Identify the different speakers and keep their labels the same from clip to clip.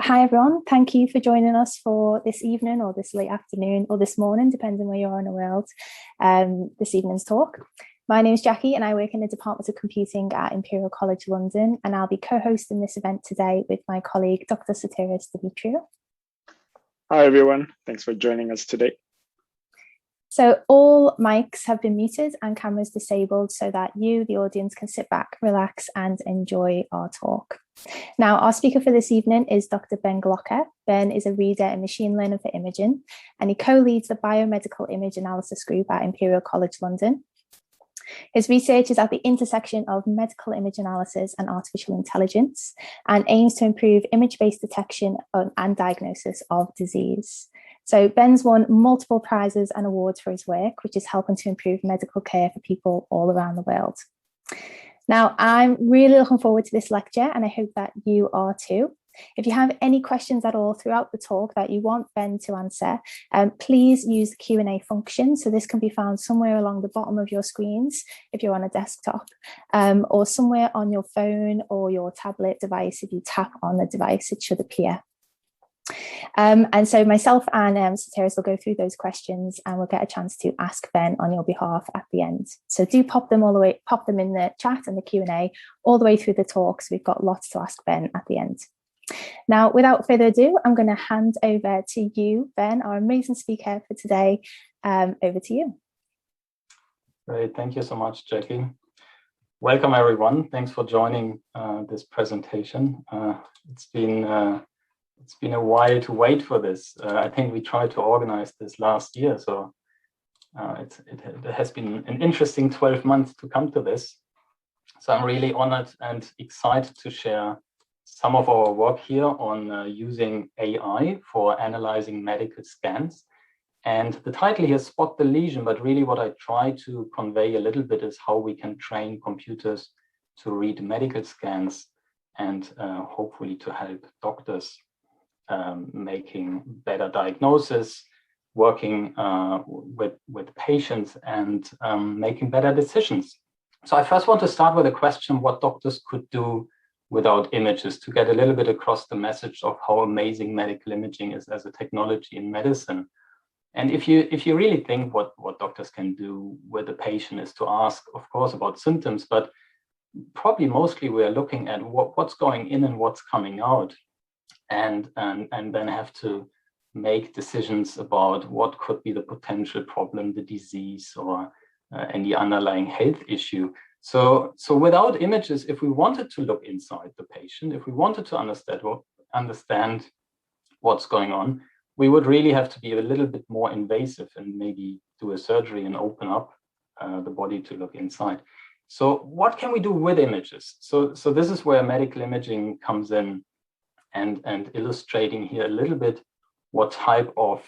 Speaker 1: Hi everyone, thank you for joining us for this evening or this late afternoon or this morning, depending where you are in the world, this evening's talk. My name is Jackie and I work in the Department of Computing at Imperial College London, and I'll be co-hosting this event today with my colleague, Dr. Sotiris Dimitriou.
Speaker 2: Hi everyone, thanks for joining us today.
Speaker 1: So all mics have been muted and cameras disabled so that you, the audience, can sit back, relax and enjoy our talk. Now, our speaker for this evening is Dr. Ben Glocker. Ben is a reader in machine learning for imaging, and he co-leads the Biomedical Image Analysis Group at Imperial College London. His research is at the intersection of medical image analysis and artificial intelligence and aims to improve image-based detection and diagnosis of disease. So Ben's won multiple prizes and awards for his work, which is helping to improve medical care for people all around the world. Now, I'm really looking forward to this lecture, and I hope that you are too. If you have any questions at all throughout the talk that you want Ben to answer, please use the Q&A function. So this can be found somewhere along the bottom of your screens if you're on a desktop, or somewhere on your phone or your tablet device. If you tap on the device, it should appear. And so myself and Sotiris will go through those questions and we'll get a chance to ask Ben on your behalf at the end. So do pop them in the chat and the Q&A all the way through the talk. So we've got lots to ask Ben at the end. Now, without further ado, I'm going to hand over to you, Ben, our amazing speaker for today. Over to you.
Speaker 3: Great, thank you so much, Jackie. Welcome everyone. Thanks for joining this presentation. It's been a while to wait for this. I think we tried to organize this last year, so it has been an interesting 12 months to come to this. So I'm really honored and excited to share some of our work here on using AI for analyzing medical scans. And the title here is Spot the Lesion, but really what I try to convey a little bit is how we can train computers to read medical scans and hopefully to help doctors making better diagnosis, working with patients and making better decisions. So I first want to start with a question what doctors could do without images, to get a little bit across the message of how amazing medical imaging is as a technology in medicine. And if you really think what doctors can do with a patient is to ask, of course, about symptoms, but probably mostly we are looking at what's going in and what's coming out. And then have to make decisions about what could be the potential problem, the disease, or any underlying health issue. So without images, if we wanted to look inside the patient, if we wanted to understand what's going on, we would really have to be a little bit more invasive and maybe do a surgery and open up the body to look inside. So what can we do with images? So this is where medical imaging comes in. And illustrating here a little bit what type of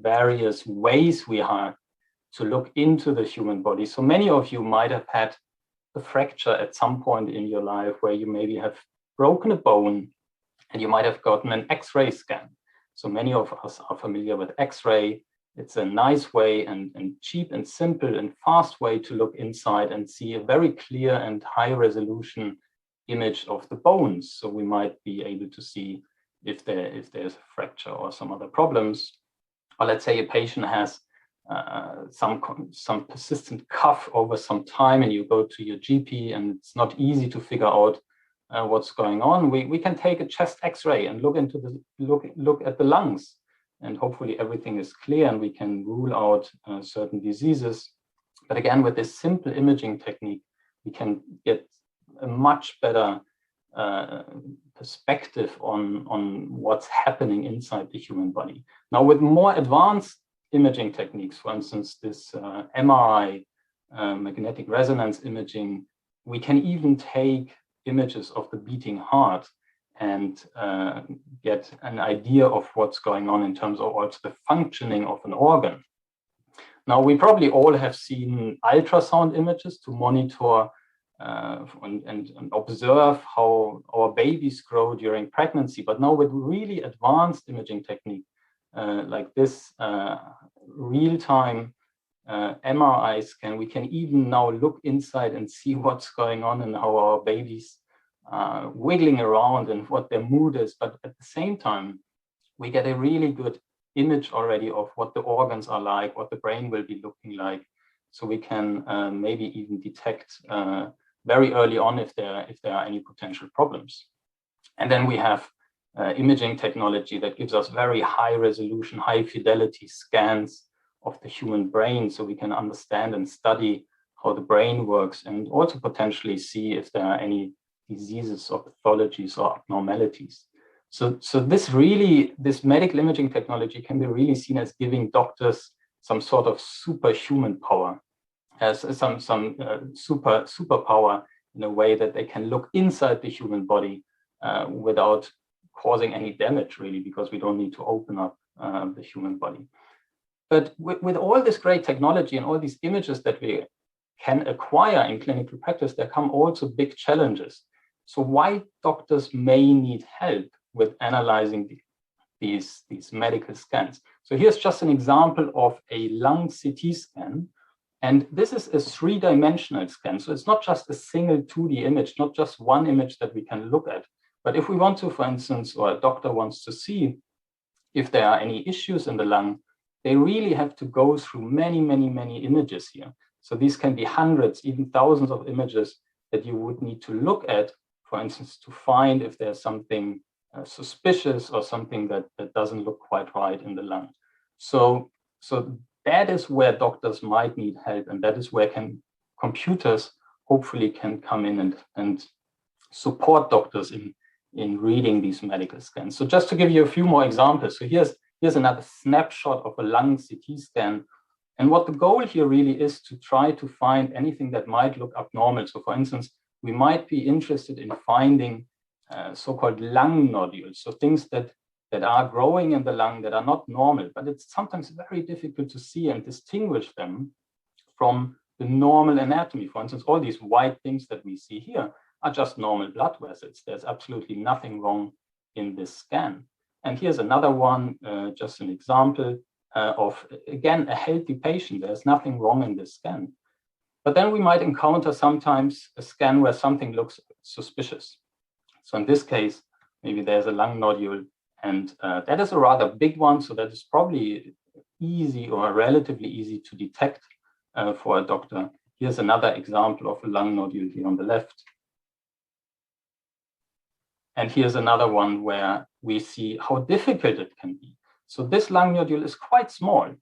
Speaker 3: various ways we have to look into the human body. So many of you might have had a fracture at some point in your life where you maybe have broken a bone and you might have gotten an X-ray scan. So many of us are familiar with X-ray. It's a nice way and cheap and simple and fast way to look inside and see a very clear and high resolution image of the bones. So we might be able to see if there's a fracture or some other problems. Or let's say a patient has some persistent cough over some time and you go to your GP and it's not easy to figure out what's going on. We can take a chest X-ray and look at the lungs, and hopefully everything is clear and we can rule out certain diseases. But again, with this simple imaging technique, we can get a much better perspective on what's happening inside the human body. Now, with more advanced imaging techniques, for instance, this MRI, magnetic resonance imaging, we can even take images of the beating heart and get an idea of what's going on in terms of also the functioning of an organ. Now, we probably all have seen ultrasound images to monitor and observe how our babies grow during pregnancy. But now with really advanced imaging technique like this real-time MRI scan, we can even now look inside and see what's going on and how our babies wiggling around and what their mood is. But at the same time, we get a really good image already of what the organs are like, what the brain will be looking like. So we can maybe even detect very early on if there are any potential problems. And then we have imaging technology that gives us very high resolution, high fidelity scans of the human brain, so we can understand and study how the brain works, and also potentially see if there are any diseases or pathologies or abnormalities. So this medical imaging technology can be really seen as giving doctors some sort of superhuman power, as some superpower in a way that they can look inside the human body without causing any damage, really, because we don't need to open up the human body. But with all this great technology and all these images that we can acquire in clinical practice, there come also big challenges. So why doctors may need help with analyzing these medical scans. So here's just an example of a lung CT scan. And this is a three-dimensional scan. So it's not just a single 2D image, not just one image that we can look at. But if we want to, for instance, or a doctor wants to see if there are any issues in the lung, they really have to go through many, many, many images here. So these can be hundreds, even thousands of images that you would need to look at, for instance, to find if there's something suspicious or something that doesn't look quite right in the lung. So that is where doctors might need help, and that is where computers hopefully can come in and support doctors in reading these medical scans. So just to give you a few more examples. So here's another snapshot of a lung CT scan. And what the goal here really is to try to find anything that might look abnormal. So for instance, we might be interested in finding so-called lung nodules. So things that are growing in the lung that are not normal, but it's sometimes very difficult to see and distinguish them from the normal anatomy. For instance, all these white things that we see here are just normal blood vessels. There's absolutely nothing wrong in this scan. And here's another one, just an example of, again, a healthy patient. There's nothing wrong in this scan. But then we might encounter sometimes a scan where something looks suspicious. So in this case, maybe there's a lung nodule, and that is a rather big one. So that is probably easy or relatively easy to detect for a doctor. Here's another example of a lung nodule here on the left. And here's another one where we see how difficult it can be. So this lung nodule is quite small.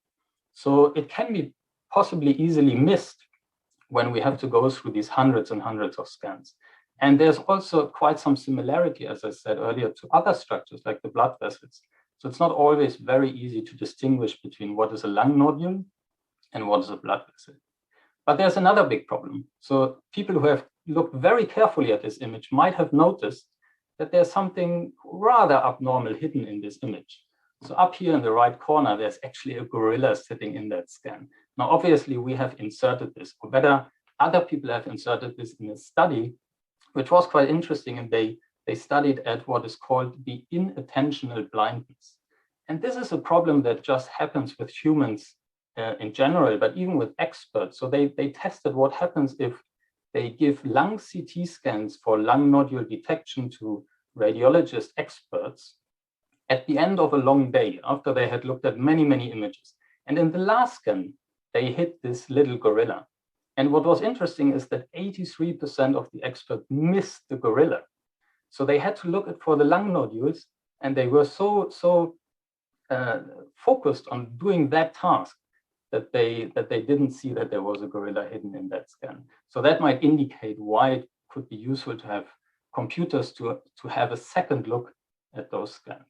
Speaker 3: So it can be possibly easily missed when we have to go through these hundreds and hundreds of scans. And there's also quite some similarity, as I said earlier, to other structures like the blood vessels. So it's not always very easy to distinguish between what is a lung nodule and what is a blood vessel. But there's another big problem. So people who have looked very carefully at this image might have noticed that there's something rather abnormal hidden in this image. So up here in the right corner, there's actually a gorilla sitting in that scan. Now, obviously, we have inserted this, or better, other people have inserted this in a study, which was quite interesting, and they studied at what is called the inattentional blindness. And this is a problem that just happens with humans in general, but even with experts. So they tested what happens if they give lung CT scans for lung nodule detection to radiologist experts at the end of a long day, after they had looked at many, many images. And in the last scan, they hit this little gorilla. And what was interesting is that 83% of the experts missed the gorilla. So they had to look for the lung nodules, and they were so focused on doing that task that they didn't see that there was a gorilla hidden in that scan. So that might indicate why it could be useful to have computers to have a second look at those scans.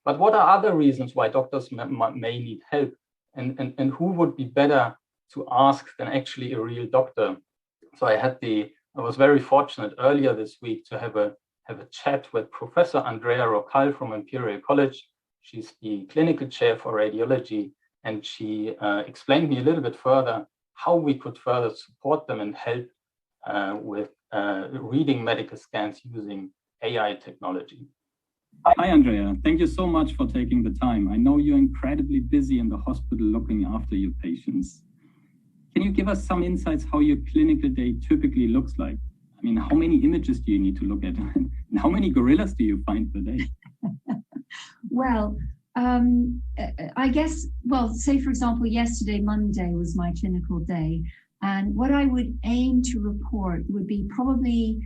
Speaker 3: But what are other reasons why doctors may need help, and who would be better to ask than actually a real doctor? So I was very fortunate earlier this week to have a chat with Professor Andrea Rocal from Imperial College. She's the clinical chair for radiology, and she explained me a little bit further how we could further support them and help with reading medical scans using AI technology.
Speaker 4: Hi, Andrea. Thank you so much for taking the time. I know you're incredibly busy in the hospital looking after your patients. Can you give us some insights how your clinical day typically looks like? I mean, how many images do you need to look at? And how many gorillas do you find per day?
Speaker 5: Well, I guess, well, say for example, yesterday, Monday, was my clinical day. And what I would aim to report would be probably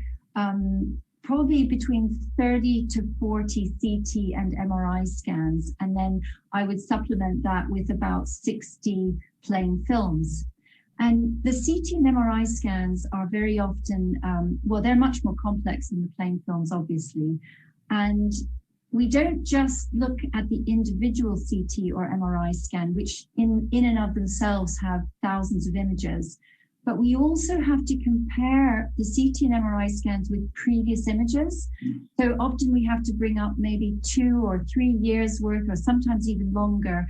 Speaker 5: between 30 to 40 CT and MRI scans. And then I would supplement that with about 60 plain films. And the CT and MRI scans are very often, well, they're much more complex than the plain films, obviously. And we don't just look at the individual CT or MRI scan, which in and of themselves have thousands of images, but we also have to compare the CT and MRI scans with previous images. So often we have to bring up maybe 2 or 3 years worth, or sometimes even longer,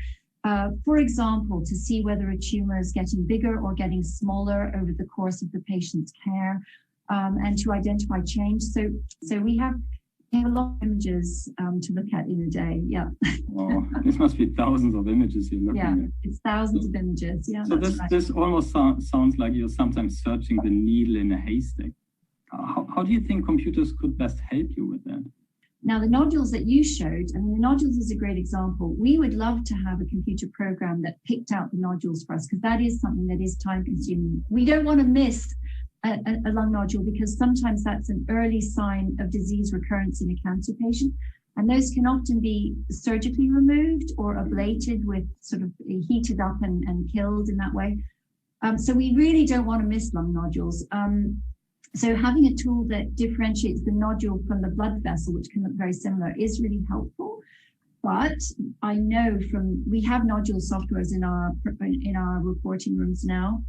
Speaker 5: for example, to see whether a tumor is getting bigger or getting smaller over the course of the patient's care, and to identify change. So we have a lot of images to look at in a day. Yeah.
Speaker 4: Oh, this must be thousands of images you're looking at.
Speaker 5: It's thousands of images. Yeah.
Speaker 4: So this almost sounds like you're sometimes searching the needle in a haystack. How do you think computers could best help you with that?
Speaker 5: Now, the nodules that you showed, I mean, the nodules is a great example. We would love to have a computer program that picked out the nodules for us, because that is something that is time consuming. We don't want to miss a lung nodule, because sometimes that's an early sign of disease recurrence in a cancer patient. And those can often be surgically removed or ablated with sort of heated up and killed in that way. So we really don't want to miss lung nodules. So having a tool that differentiates the nodule from the blood vessel, which can look very similar, is really helpful. But I know we have nodule softwares in our reporting rooms now.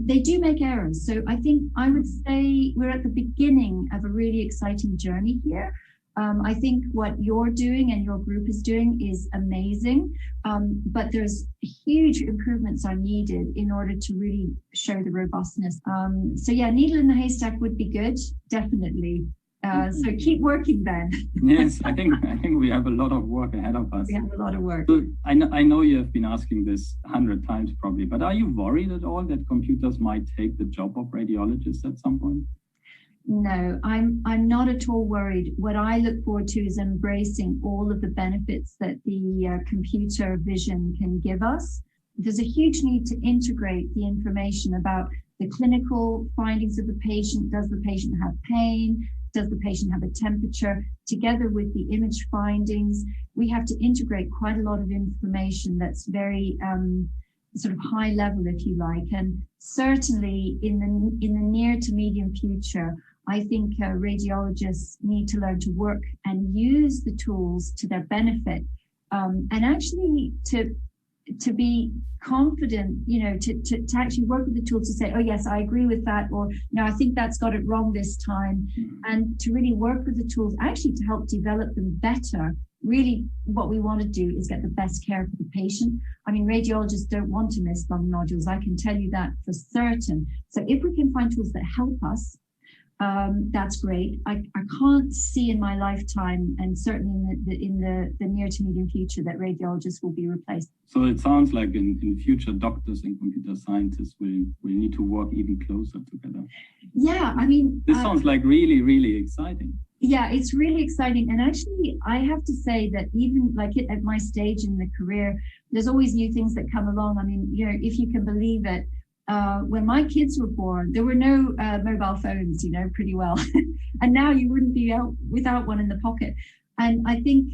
Speaker 5: They do make errors. So I think I would say we're at the beginning of a really exciting journey here. I think what you're doing and your group is doing is amazing, but there's huge improvements are needed in order to really show the robustness. So yeah, needle in the haystack would be good, definitely. So keep working, Ben.
Speaker 4: Yes, I think we have a lot of work ahead of us.
Speaker 5: We have a lot of work.
Speaker 4: So I know you have been asking this 100 times probably, but are you worried at all that computers might take the job of radiologists at some point?
Speaker 5: No, I'm not at all worried. What I look forward to is embracing all of the benefits that the computer vision can give us. There's a huge need to integrate the information about the clinical findings of the patient. Does the patient have pain? Does the patient have a temperature? Together with the image findings, we have to integrate quite a lot of information that's very sort of high level, if you like. And certainly in the near to medium future, I think radiologists need to learn to work and use the tools to their benefit, and actually to be confident, you know, to actually work with the tool to say, oh yes, I agree with that, or no, I think that's got it wrong this time, and to really work with the tools actually to help develop them better. Really what we want to do is get the best care for the patient. I mean, radiologists don't want to miss lung nodules. I can tell you that for certain. So if we can find tools that help us, that's great. I can't see in my lifetime, and certainly in the near to medium future, that radiologists will be replaced.
Speaker 4: So it sounds like in future, doctors and computer scientists will need to work even closer together.
Speaker 5: Yeah, I mean,
Speaker 4: this sounds like really, really exciting.
Speaker 5: Yeah, it's really exciting. And actually, I have to say that even like at my stage in the career, there's always new things that come along. I mean, you know, if you can believe it, when my kids were born, there were no mobile phones, you know, pretty well. And now you wouldn't be out without one in the pocket. And I think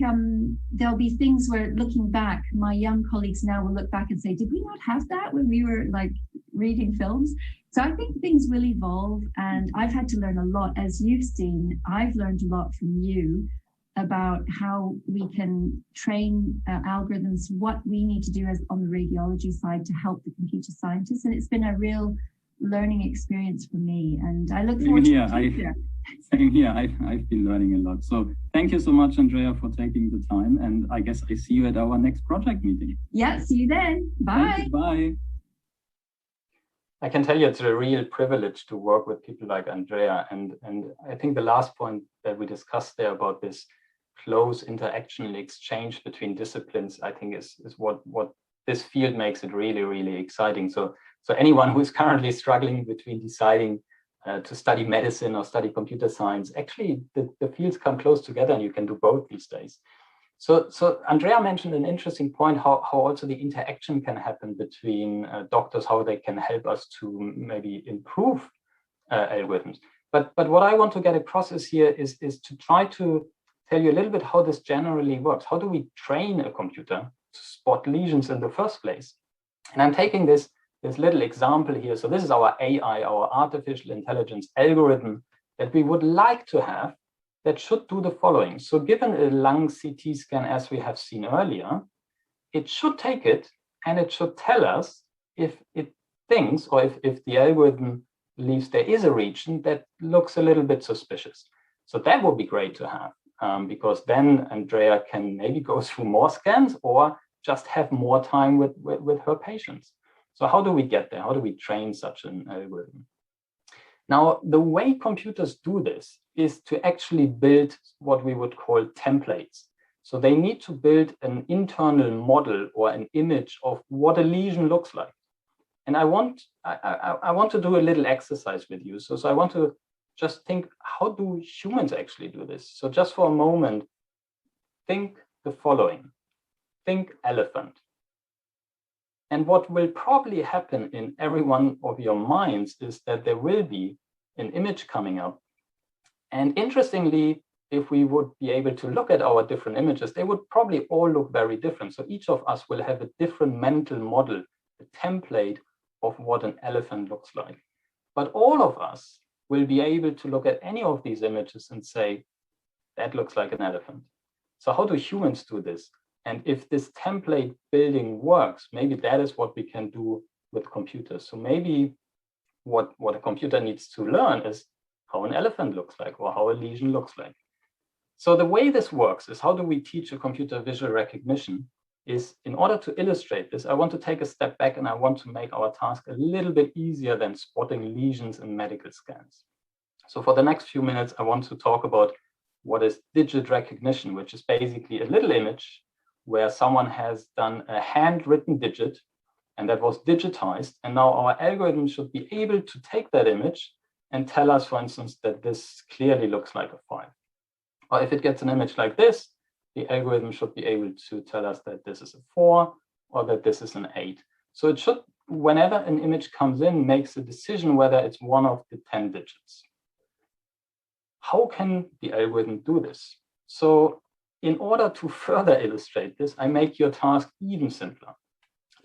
Speaker 5: there'll be things where, looking back, my young colleagues now will look back and say, did we not have that when we were like reading films? So I think things will evolve, and I've had to learn a lot. As you've seen, I've learned a lot from you about how we can train algorithms, what we need to do as on the radiology side to help the computer scientists. And it's been a real learning experience for me. And I look forward to the future.
Speaker 4: Same here. I've been learning a lot. So thank you so much, Andrea, for taking the time. And I guess I see you at our next project meeting.
Speaker 5: Yeah, see you then. Bye.
Speaker 4: Bye.
Speaker 3: I can tell you it's a real privilege to work with people like Andrea. And I think the last point that we discussed there about this close interaction and exchange between disciplines, I think is what this field makes it really, really exciting. So anyone who is currently struggling between deciding to study medicine or study computer science. Actually, the fields come close together and you can do both these days. So Andrea mentioned an interesting point, how also the interaction can happen between doctors, how they can help us to maybe improve algorithms. But what I want to get across is to try to tell you a little bit how this generally works. How do we train a computer to spot lesions in the first place? And I'm taking this little example here. So this is our AI, our artificial intelligence algorithm that we would like to have that should do the following. So given a lung CT scan, as we have seen earlier, it should take it and it should tell us if it thinks, or if the algorithm believes there is a region that looks a little bit suspicious. So that would be great to have, because then Andrea can maybe go through more scans or just have more time with her patients. So how do we get there? How do we train such an algorithm? Now, the way computers do this is to actually build what we would call templates. So they need to build an internal model or an image of what a lesion looks like. And I want to do a little exercise with you. So I want to just think, how do humans actually do this? So just for a moment, think the following. Think elephant. And what will probably happen in every one of your minds is that there will be an image coming up. And interestingly, if we would be able to look at our different images, they would probably all look very different. So each of us will have a different mental model, a template of what an elephant looks like. But all of us will be able to look at any of these images and say, that looks like an elephant. So how do humans do this? And if this template building works, maybe that is what we can do with computers. So maybe what a computer needs to learn is how an elephant looks like or how a lesion looks like. So the way this works is, how do we teach a computer visual recognition? Is, in order to illustrate this, I want to take a step back and I want to make our task a little bit easier than spotting lesions in medical scans. So for the next few minutes, I want to talk about what is digit recognition, which is basically a little image where someone has done a handwritten digit and that was digitized. And now our algorithm should be able to take that image and tell us, for instance, that this clearly looks like a 5. Or if it gets an image like this, the algorithm should be able to tell us that this is a 4 or that this is an 8. So it should, whenever an image comes in, makes a decision whether it's one of the 10 digits. How can the algorithm do this? So in order to further illustrate this, I make your task even simpler.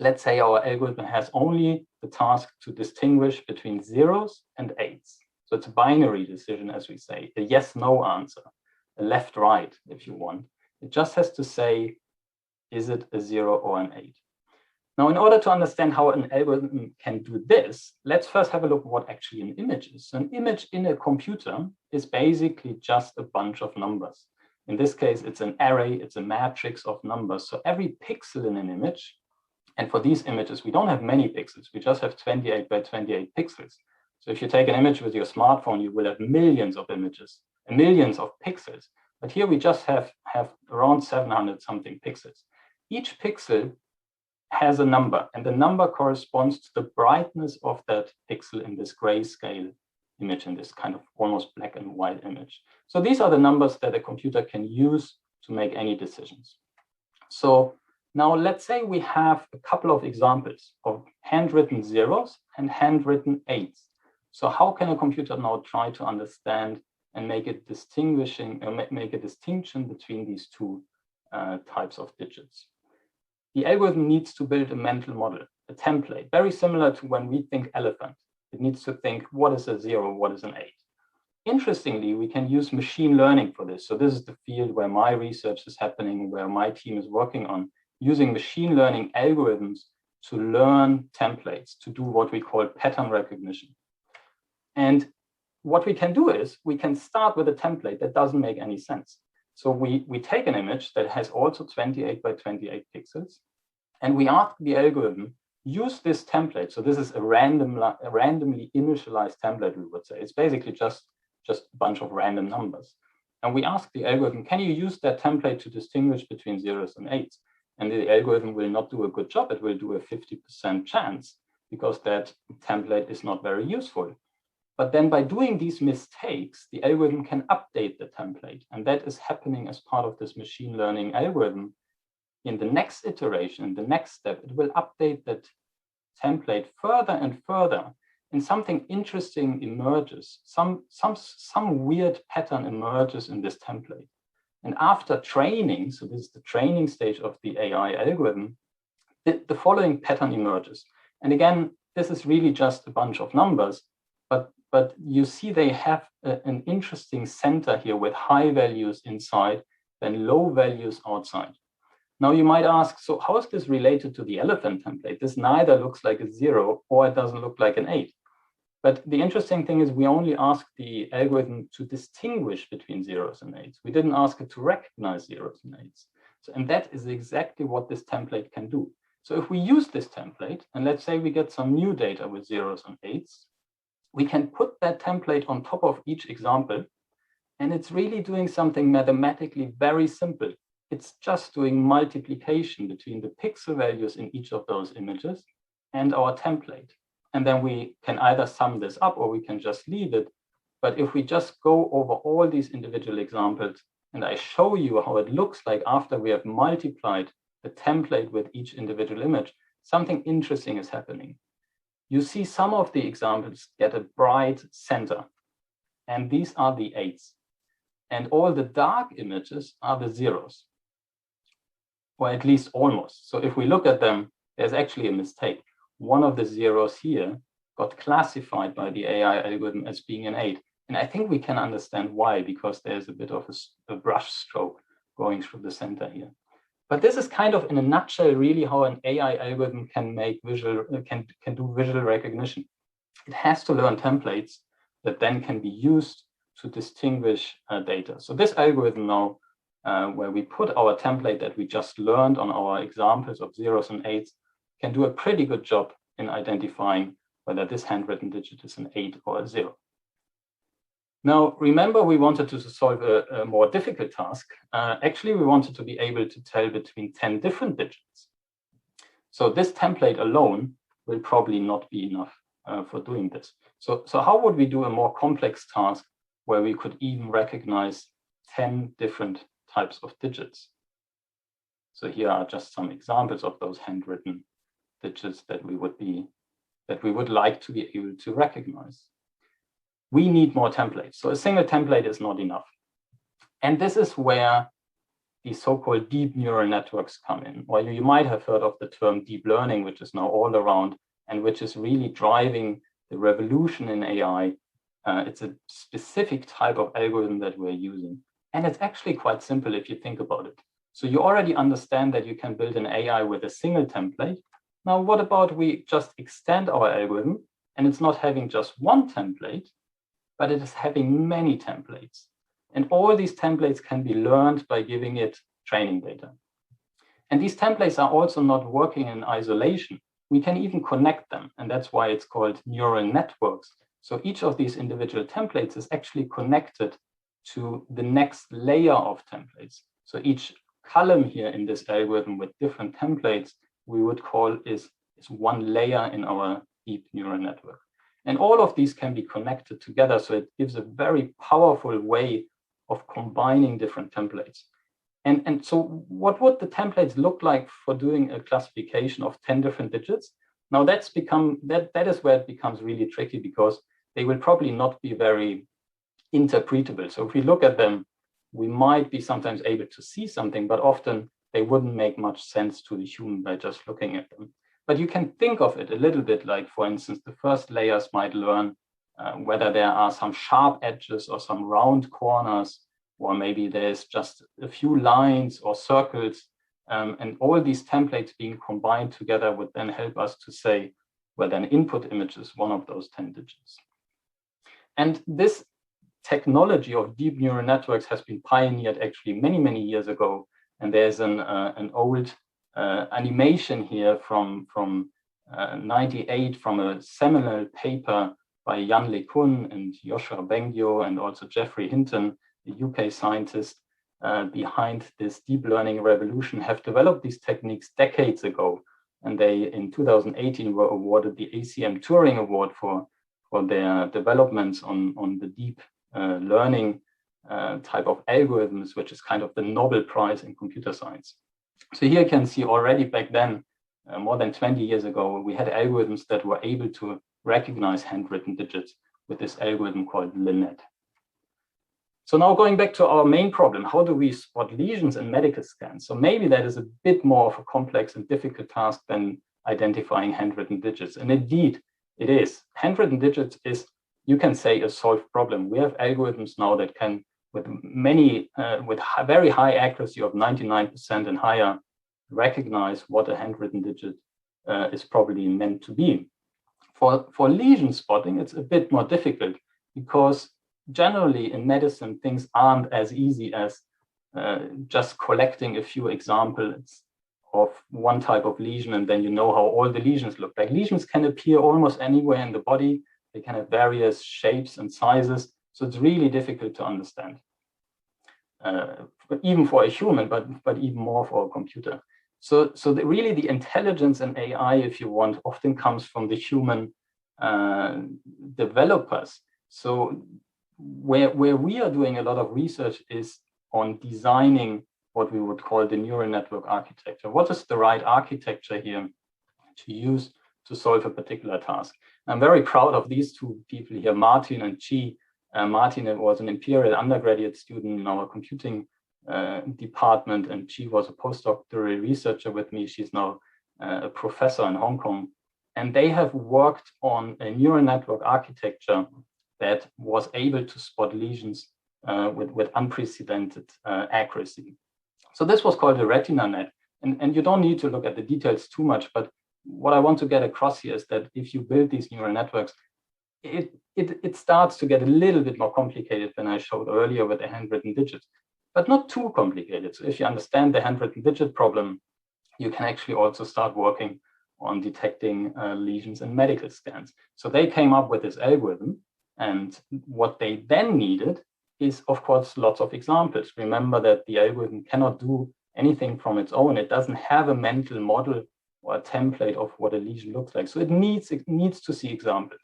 Speaker 3: Let's say our algorithm has only the task to distinguish between 0s and 8s. So it's a binary decision, as we say, a yes-no answer, a left-right, if you want. It just has to say, is it a 0 or an 8? Now, in order to understand how an algorithm can do this, let's first have a look at what actually an image is. So an image in a computer is basically just a bunch of numbers. In this case, it's an array, it's a matrix of numbers. So every pixel in an image, and for these images, we don't have many pixels. We just have 28 by 28 pixels. So if you take an image with your smartphone, you will have millions of images and millions of pixels. But here we just have around 700 something pixels. Each pixel has a number, and the number corresponds to the brightness of that pixel in this grayscale image, in this kind of almost black and white image. So these are the numbers that a computer can use to make any decisions. So now let's say we have a couple of examples of handwritten 0s and handwritten 8s. So how can a computer now try to understand and make a distinction between these two types of digits? The algorithm needs to build a mental model, a template, very similar to when we think elephant. It needs to think, what is a 0, what is an 8? Interestingly, we can use machine learning for this. So this is the field where my research is happening, where my team is working on, using machine learning algorithms to learn templates, to do what we call pattern recognition. And what we can do is we can start with a template that doesn't make any sense. So we take an image that has also 28 by 28 pixels, and we ask the algorithm, use this template. So this is a randomly initialized template, we would say. It's basically just a bunch of random numbers. And we ask the algorithm, can you use that template to distinguish between 0s and 8s? And the algorithm will not do a good job. It will do a 50% chance because that template is not very useful. But then by doing these mistakes, the algorithm can update the template. And that is happening as part of this machine learning algorithm. In the next iteration, in the next step, it will update that template further and further, and something interesting emerges. Some weird pattern emerges in this template. And after training, so this is the training stage of the AI algorithm, the following pattern emerges. And again, this is really just a bunch of numbers, but you see they have an interesting center here with high values inside and low values outside. Now you might ask, so how is this related to the elephant template? This neither looks like a 0 or it doesn't look like an 8. But the interesting thing is we only ask the algorithm to distinguish between 0s and 8s. We didn't ask it to recognize 0s and 8s. So, and that is exactly what this template can do. So if we use this template, and let's say we get some new data with 0s and 8s, we can put that template on top of each example, and it's really doing something mathematically very simple. It's just doing multiplication between the pixel values in each of those images and our template. And then we can either sum this up or we can just leave it. But if we just go over all these individual examples and I show you how it looks like after we have multiplied the template with each individual image, something interesting is happening. You see some of the examples get a bright center, and these are the 8s. And all the dark images are the 0s, or at least almost. So if we look at them, there's actually a mistake. One of the 0s here got classified by the AI algorithm as being an 8. And I think we can understand why, because there's a bit of a brush stroke going through the center here. But this is kind of in a nutshell, really how an AI algorithm can make can do visual recognition. It has to learn templates that then can be used to distinguish data. So this algorithm now, where we put our template that we just learned on our examples of 0s and 8s, can do a pretty good job in identifying whether this handwritten digit is an 8 or a 0. Now, remember, we wanted to solve a more difficult task. Actually, we wanted to be able to tell between 10 different digits. So this template alone will probably not be enough for doing this. So how would we do a more complex task where we could even recognize 10 different types of digits? So here are just some examples of those handwritten digits that we would like to be able to recognize. We need more templates. So a single template is not enough. And this is where the so-called deep neural networks come in. Or you might have heard of the term deep learning, which is now all around and which is really driving the revolution in AI. It's a specific type of algorithm that we're using. And it's actually quite simple if you think about it. So you already understand that you can build an AI with a single template. Now, what about we just extend our algorithm and it's not having just one template, but it is having many templates. And all these templates can be learned by giving it training data. And these templates are also not working in isolation. We can even connect them, and that's why it's called neural networks. So each of these individual templates is actually connected to the next layer of templates. So each column here in this algorithm with different templates, we would call is one layer in our deep neural network. And all of these can be connected together. So it gives a very powerful way of combining different templates. And so what would the templates look like for doing a classification of 10 different digits? Now that is where it becomes really tricky, because they will probably not be very interpretable. So if we look at them, we might be sometimes able to see something, but often they wouldn't make much sense to the human by just looking at them. But you can think of it a little bit like, for instance, the first layers might learn whether there are some sharp edges or some round corners, or maybe there's just a few lines or circles. And all these templates being combined together would then help us to say whether an input image is one of those 10 digits. And this technology of deep neural networks has been pioneered actually many, many years ago. And there's an old animation here from 98 from a seminal paper by Jan LeCun and Joshua Bengio and also Geoffrey Hinton, the UK scientist behind this deep learning revolution, have developed these techniques decades ago. And they, in 2018, were awarded the ACM Turing Award for for their developments on the deep learning type of algorithms, which is kind of the Nobel Prize in computer science. So here you can see already back then, more than 20 years ago, we had algorithms that were able to recognize handwritten digits with this algorithm called LINET. So now going back to our main problem, how do we spot lesions in medical scans? So maybe that is a bit more of a complex and difficult task than identifying handwritten digits. And indeed, it is. Handwritten digits is, you can say, a solved problem. We have algorithms now that can, with very high accuracy of 99% and higher, recognize what a handwritten digit is probably meant to be. For lesion spotting, it's a bit more difficult because generally in medicine, things aren't as easy as just collecting a few examples of one type of lesion and then you know how all the lesions look like. Lesions can appear almost anywhere in the body. They can have various shapes and sizes. So it's really difficult to understand, even for a human, but even more for a computer. So really the intelligence in AI, if you want, often comes from the human developers. So where we are doing a lot of research is on designing what we would call the neural network architecture. What is the right architecture here to use to solve a particular task? I'm very proud of these two people here, Martin and Chi. Martin was an Imperial undergraduate student in our computing department, and Chi was a postdoctoral researcher with me. She's now a professor in Hong Kong. And they have worked on a neural network architecture that was able to spot lesions with unprecedented accuracy. So this was called a retina net. And you don't need to look at the details too much, but what I want to get across here is that if you build these neural networks, it starts to get a little bit more complicated than I showed earlier with the handwritten digits, but not too complicated. So if you understand the handwritten digit problem, you can actually also start working on detecting lesions in medical scans. So they came up with this algorithm, and what they then needed is, of course, lots of examples. Remember that the algorithm cannot do anything from its own. It doesn't have a mental model or a template of what a lesion looks like. So it needs to see examples.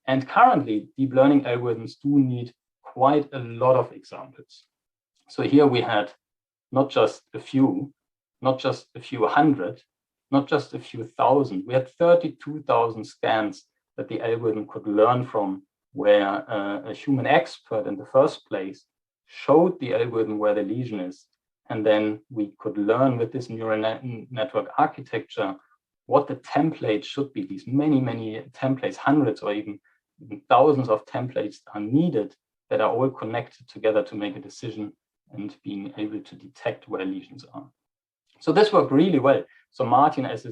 Speaker 3: And currently, deep learning algorithms do need quite a lot of examples. So here we had not just a few, not just a few hundred, not just a few thousand. We had 32,000 scans that the algorithm could learn from, where a human expert in the first place showed the algorithm where the lesion is. And then we could learn with this neural network architecture what the template should be. These many, many templates, hundreds or even thousands of templates are needed that are all connected together to make a decision and being able to detect where lesions are. So this worked really well. So Martin, as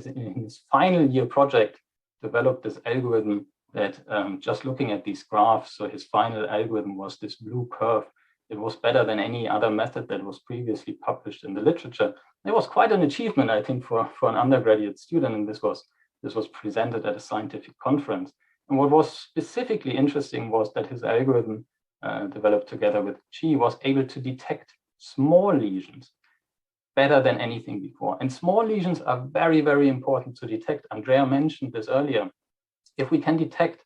Speaker 3: in his final year project, developed this algorithm that just looking at these graphs, so his final algorithm was this blue curve. It was better than any other method that was previously published in the literature. It was quite an achievement, I think, for an undergraduate student, and this was presented at a scientific conference. And what was specifically interesting was that his algorithm, developed together with Chi, was able to detect small lesions better than anything before. And small lesions are very, very important to detect. Andrea mentioned this earlier. If we can detect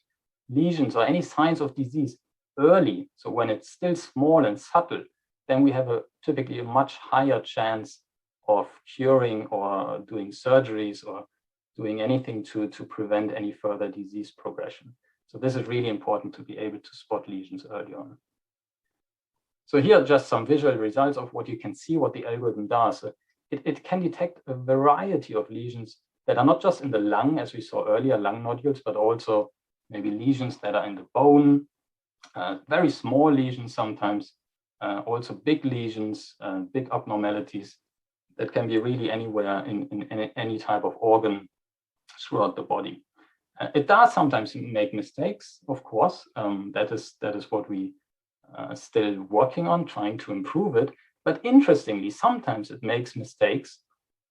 Speaker 3: lesions or any signs of disease early, so when it's still small and subtle, then we have typically a much higher chance of curing or doing surgeries or doing anything to prevent any further disease progression. So this is really important to be able to spot lesions early on. So here are just some visual results of what you can see, what the algorithm does. It can detect a variety of lesions that are not just in the lung, as we saw earlier, lung nodules, but also maybe lesions that are in the bone, very small lesions sometimes, also big lesions, big abnormalities that can be really anywhere in any type of organ throughout the body. It does sometimes make mistakes, of course. That is what we are still working on, trying to improve it. But interestingly, sometimes it makes mistakes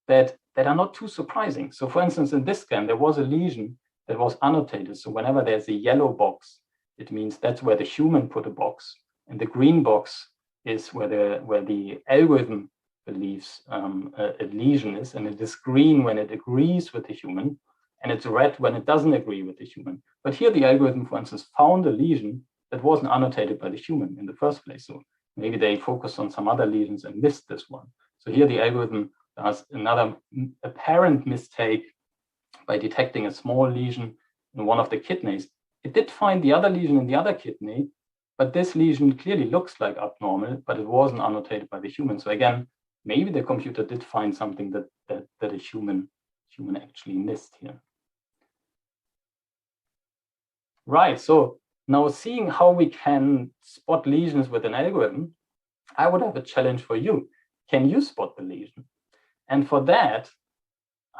Speaker 3: that are not too surprising. So for instance, in this scan, there was a lesion that was annotated. So whenever there's a yellow box, it means that's where the human put a box. And the green box is where the algorithm believes a lesion is. And it is green when it agrees with the human. and it's red when it doesn't agree with the human. But here the algorithm, for instance, found a lesion that wasn't annotated by the human in the first place. So maybe they focused on some other lesions and missed this one. So here the algorithm does another apparent mistake by detecting a small lesion in one of the kidneys. It did find the other lesion in the other kidney, but this lesion clearly looks like abnormal, but it wasn't annotated by the human. So again, maybe the computer did find something that a human actually missed here. Right, so now seeing how we can spot lesions with an algorithm, I would have a challenge for you. Can you spot the lesion? And for that,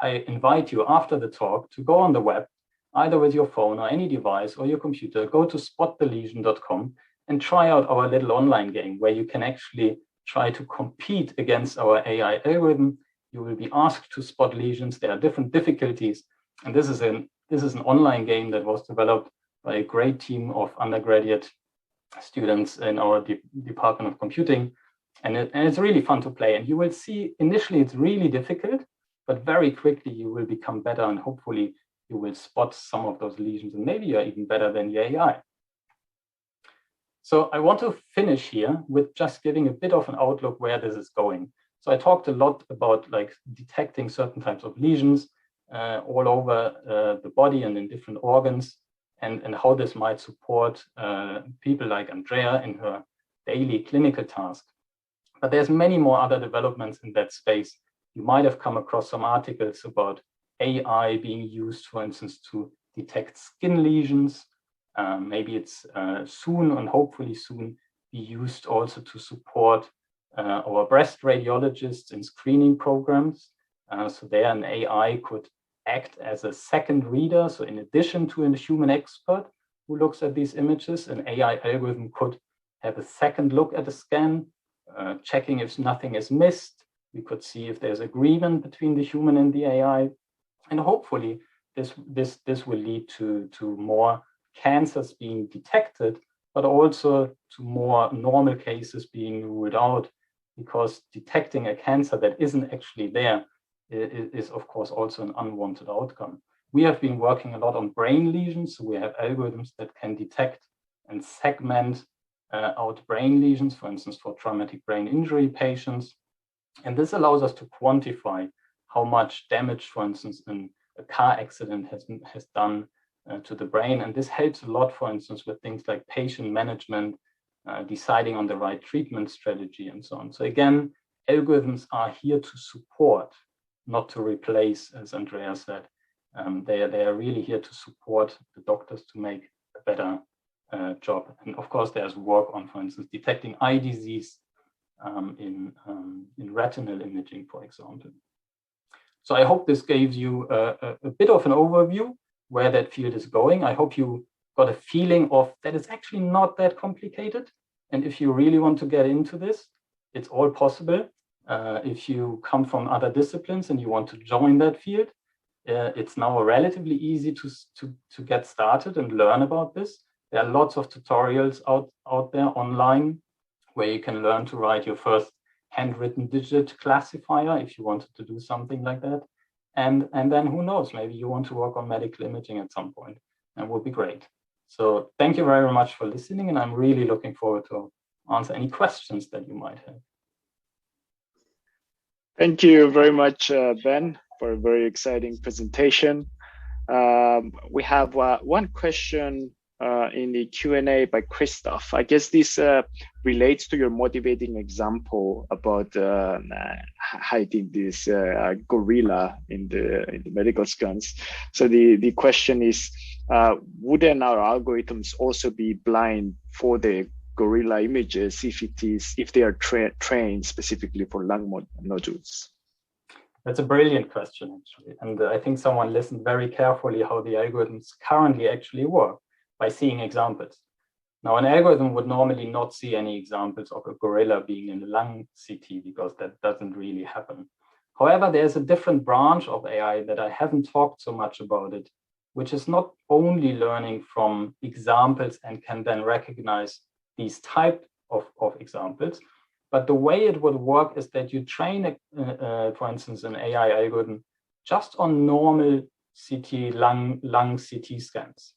Speaker 3: I invite you after the talk to go on the web, either with your phone or any device or your computer, go to spotthelesion.com and try out our little online game where you can actually try to compete against our AI algorithm. You will be asked to spot lesions. There are different difficulties. And this is an online game that was developed by a great team of undergraduate students in our Department of Computing. And it's really fun to play. And you will see initially it's really difficult, but very quickly you will become better and hopefully you will spot some of those lesions and maybe you're even better than the AI. So I want to finish here with just giving a bit of an outlook where this is going. So I talked a lot about like detecting certain types of lesions all over the body and in different organs and how this might support people like Andrea in her daily clinical task. But there's many more other developments in that space. You might have come across some articles about AI being used, for instance, to detect skin lesions. Maybe it's soon and hopefully soon be used also to support our breast radiologists in screening programs. So there an AI could act as a second reader. So in addition to a human expert who looks at these images, an AI algorithm could have a second look at the scan, checking if nothing is missed. We could see if there's agreement between the human and the AI. And hopefully this will lead to more cancers being detected, but also to more normal cases being ruled out, because detecting a cancer that isn't actually there is of course also an unwanted outcome. We have been working a lot on brain lesions, so we have algorithms that can detect and segment out brain lesions, for instance, for traumatic brain injury patients. And this allows us to quantify how much damage, for instance, in a car accident has done to the brain. And this helps a lot, for instance, with things like patient management, deciding on the right treatment strategy and so on. So again, algorithms are here to support, not to replace, as Andrea said. They are really here to support the doctors to make a better job. And of course, there's work on, for instance, detecting eye disease in retinal imaging, for example. So I hope this gave you a bit of an overview where that field is going. I hope you got a feeling of that it's actually not that complicated. And if you really want to get into this, it's all possible. If you come from other disciplines and you want to join that field, it's now relatively easy to get started and learn about this. There are lots of tutorials out there online where you can learn to write your first handwritten digit classifier if you wanted to do something like that. And then who knows, maybe you want to work on medical imaging at some point. That would be great. So thank you very much for listening, and I'm really looking forward to answer any questions that you might have.
Speaker 2: Thank you very much, Ben, for a very exciting presentation. We have one question in the Q&A by Christoph. I guess this relates to your motivating example about hiding this gorilla in the medical scans. So the question is, wouldn't our algorithms also be blind for the gorilla images if they are trained specifically for lung nodules?
Speaker 3: That's a brilliant question, actually. And I think someone listened very carefully how the algorithms currently actually work by seeing examples. Now, an algorithm would normally not see any examples of a gorilla being in a lung CT because that doesn't really happen. However, there's a different branch of AI that I haven't talked so much about it, which is not only learning from examples and can then recognize these type of examples, but the way it would work is that you train, for instance, an AI algorithm just on normal lung CT scans,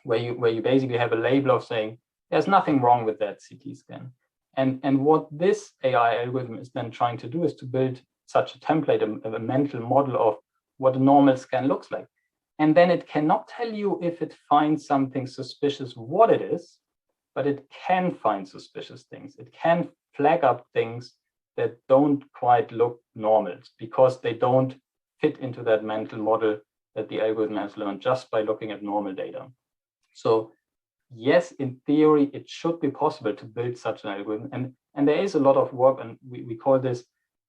Speaker 3: where you basically have a label of saying there's nothing wrong with that CT scan. And what this AI algorithm is then trying to do is to build such a template, a mental model of what a normal scan looks like. And then it cannot tell you if it finds something suspicious, what it is, but it can find suspicious things. It can flag up things that don't quite look normal because they don't fit into that mental model that the algorithm has learned just by looking at normal data. So yes, in theory, it should be possible to build such an algorithm. And there is a lot of work, and we call this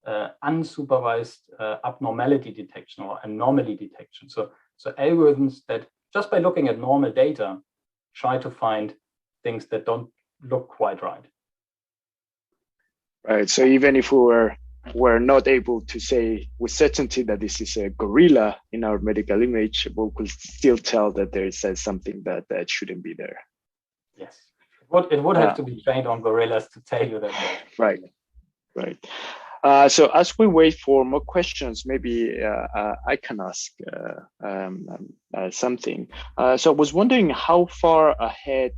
Speaker 3: unsupervised abnormality detection or anomaly detection. So algorithms that just by looking at normal data, try to find things that don't look quite right.
Speaker 2: Right. So even if we're not able to say with certainty that this is a gorilla in our medical image, we could still tell that there is something that shouldn't be there.
Speaker 3: Yes. It would have to be trained on gorillas to tell you that.
Speaker 2: Right. So as we wait for more questions, maybe I can ask something. So I was wondering how far ahead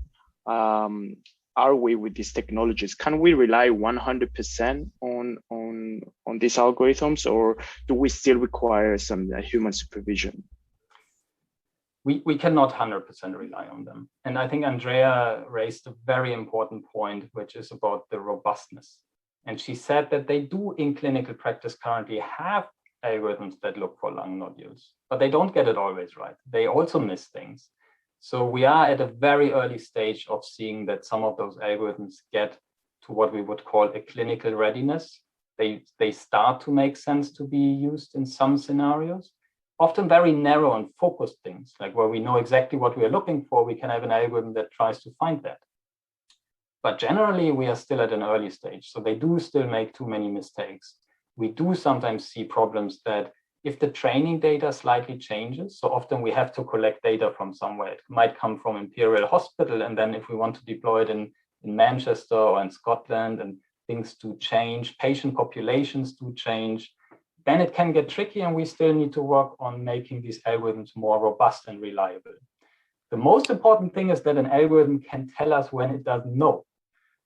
Speaker 2: are we with these technologies? Can we rely 100% on these algorithms, or do we still require some human supervision?
Speaker 3: We cannot 100% rely on them. And I think Andrea raised a very important point, which is about the robustness. And she said that they do in clinical practice currently have algorithms that look for lung nodules, but they don't get it always right. They also miss things. So we are at a very early stage of seeing that some of those algorithms get to what we would call a clinical readiness. They start to make sense to be used in some scenarios, often very narrow and focused things, like where we know exactly what we are looking for, we can have an algorithm that tries to find that. But generally, we are still at an early stage. So they do still make too many mistakes. We do sometimes see problems that if the training data slightly changes, so often we have to collect data from somewhere. It might come from Imperial Hospital, and then if we want to deploy it in Manchester or in Scotland, and things do change, patient populations do change, then it can get tricky, and we still need to work on making these algorithms more robust and reliable. The most important thing is that an algorithm can tell us when it doesn't know.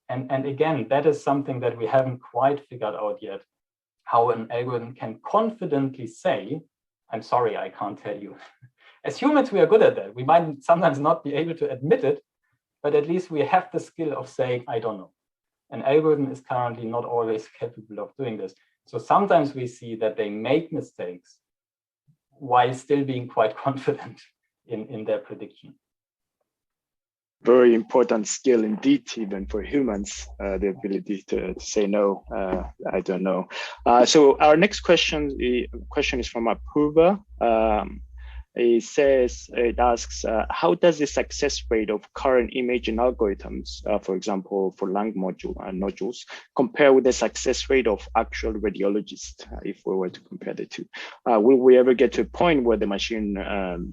Speaker 3: And again, that is something that we haven't quite figured out yet, how an algorithm can confidently say, I'm sorry, I can't tell you. As humans, we are good at that. We might sometimes not be able to admit it, but at least we have the skill of saying, I don't know. An algorithm is currently not always capable of doing this. So sometimes we see that they make mistakes while still being quite confident in their prediction.
Speaker 2: Very important skill indeed, even for humans, the ability to say no, I don't know. So our next question is from Apurva. It asks, how does the success rate of current imaging algorithms, for example, for lung nodules, compare with the success rate of actual radiologists, if we were to compare the two? Will we ever get to a point where the machine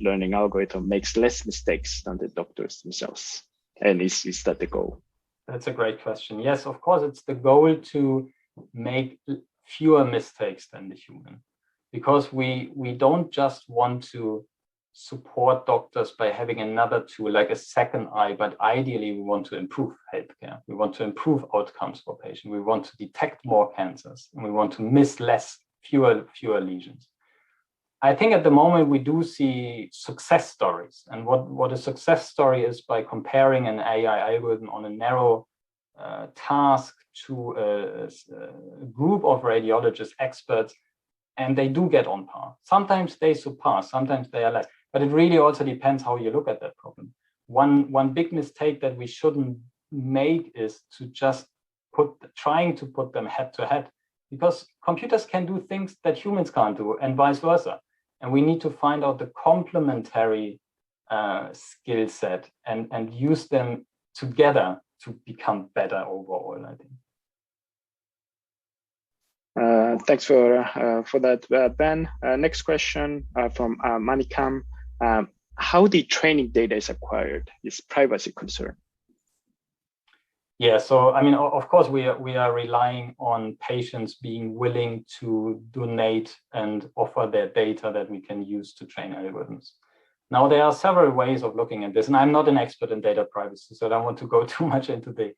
Speaker 2: learning algorithm makes less mistakes than the doctors themselves? And is that the goal?
Speaker 3: That's a great question. Yes, of course, it's the goal to make fewer mistakes than the human, because we don't just want to support doctors by having another tool like a second eye, but ideally we want to improve healthcare. We want to improve outcomes for patients. We want to detect more cancers, and we want to miss fewer lesions. I think at the moment we do see success stories, and what a success story is by comparing an AI algorithm on a narrow task to a group of radiologist experts, and they do get on par. Sometimes they surpass, sometimes they are less. But it really also depends how you look at that problem. One big mistake that we shouldn't make is to just trying to put them head to head, because computers can do things that humans can't do, and vice versa. And we need to find out the complementary skill set and use them together to become better overall, I think.
Speaker 2: Thanks for that, Ben. Next question from Manikam. How the training data is acquired is privacy concern?
Speaker 3: Yeah, so I mean, of course, we are relying on patients being willing to donate and offer their data that we can use to train algorithms. Now, there are several ways of looking at this, and I'm not an expert in data privacy, so I don't want to go too much into the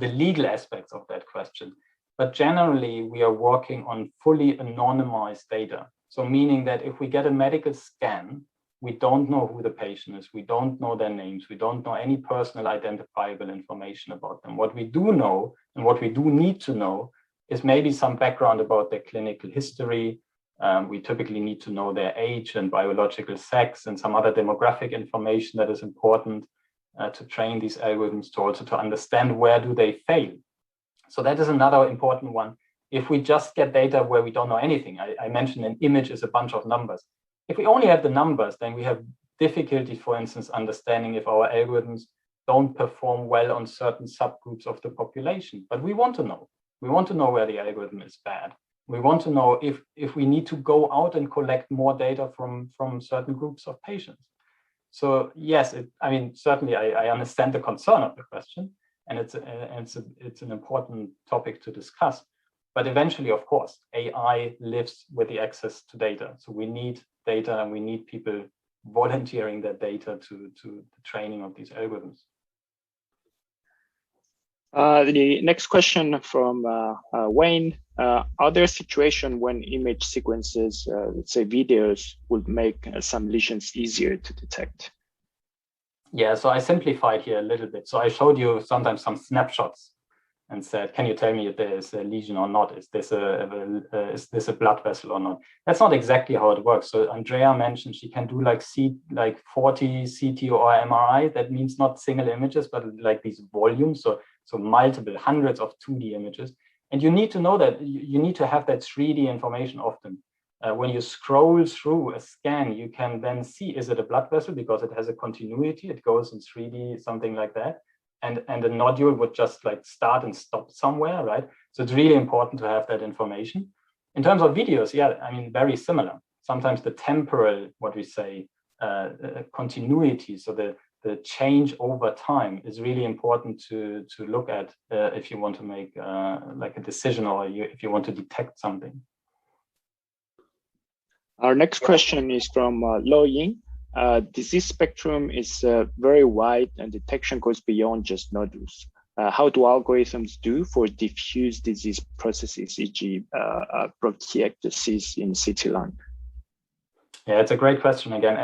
Speaker 3: legal aspects of that question. But generally, we are working on fully anonymized data. So meaning that if we get a medical scan, we don't know who the patient is, we don't know their names, we don't know any personal identifiable information about them. What we do know and what we do need to know is maybe some background about their clinical history. We typically need to know their age and biological sex and some other demographic information that is important to train these algorithms to also to understand where do they fail. So that is another important one. If we just get data where we don't know anything, I mentioned an image is a bunch of numbers. If we only have the numbers, then we have difficulty, for instance, understanding if our algorithms don't perform well on certain subgroups of the population. But we want to know. We want to know where the algorithm is bad. We want to know if we need to go out and collect more data from certain groups of patients. So yes, I mean, certainly I understand the concern of the question, and it's an important topic to discuss. But eventually, of course, AI lives with the access to data. So we need data and we need people volunteering their data to the training of these algorithms.
Speaker 2: The next question from Wayne. Are there situations when image sequences, let's say videos, would make some lesions easier to detect?
Speaker 3: Yeah, so I simplified here a little bit. So I showed you sometimes some snapshots and said, can you tell me if there is a lesion or not? Is this a blood vessel or not? That's not exactly how it works. So Andrea mentioned she can do like 40 CT or MRI. That means not single images, but like these volumes. So multiple hundreds of 2D images. And you need to know that you need to have that 3D information often. When you scroll through a scan, you can then see, is it a blood vessel? Because it has a continuity, it goes in 3D, something like that. And the nodule would just like start and stop somewhere, right? So it's really important to have that information. In terms of videos, yeah, I mean, very similar. Sometimes the temporal, what we say, continuity, so the change over time is really important to look at if you want to make like a decision or if you want to detect something.
Speaker 2: Our next question is from Lo Ying. Disease spectrum is very wide and detection goes beyond just nodules. How do algorithms do for diffuse disease processes, e.g. bronchiectasis in CT lung?
Speaker 3: Yeah, it's a great question again.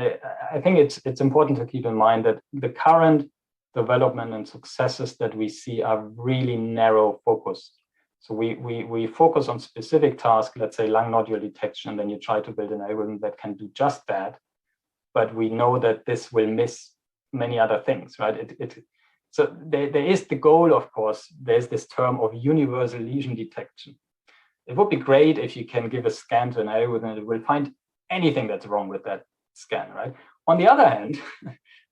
Speaker 3: I think it's important to keep in mind that the current development and successes that we see are really narrow focused. So we focus on specific tasks, let's say lung nodule detection, then you try to build an algorithm that can do just that. But we know that this will miss many other things, right? So there is the goal, of course, there's this term of universal lesion detection. It would be great if you can give a scan to an algorithm and it will find anything that's wrong with that scan, right? On the other hand,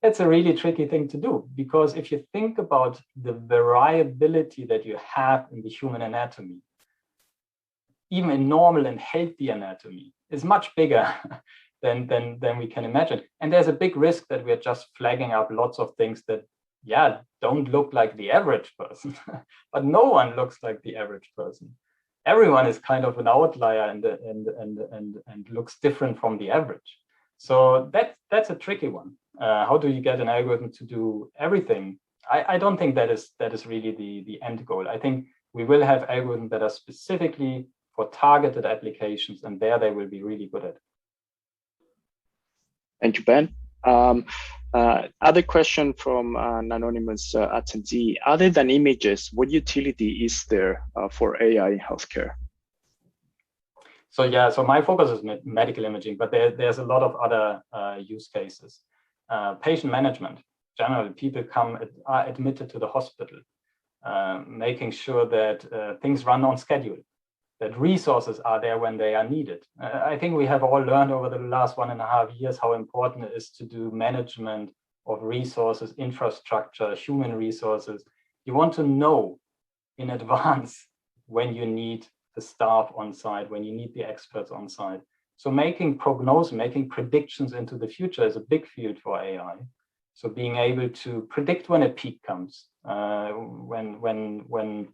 Speaker 3: that's a really tricky thing to do, because if you think about the variability that you have in the human anatomy, even in normal and healthy anatomy, is much bigger than we can imagine. And there's a big risk that we're just flagging up lots of things that, yeah, don't look like the average person, but no one looks like the average person. Everyone is kind of an outlier and looks different from the average. So that's a tricky one. How do you get an algorithm to do everything? I don't think that is really the end goal. I think we will have algorithms that are specifically for targeted applications, and there they will be really good at it.
Speaker 2: Thank you, Ben. Other question from an anonymous attendee. Other than images, what utility is there for AI in healthcare?
Speaker 3: So yeah, so my focus is medical imaging, but there's a lot of other use cases. Patient management. Generally, people are admitted to the hospital, making sure that things run on schedule, that resources are there when they are needed. I think we have all learned over the last 1.5 years how important it is to do management of resources, infrastructure, human resources. You want to know in advance when you need the staff on site, when you need the experts on site. So making prognosis, making predictions into the future is a big field for AI. So being able to predict when a peak comes, when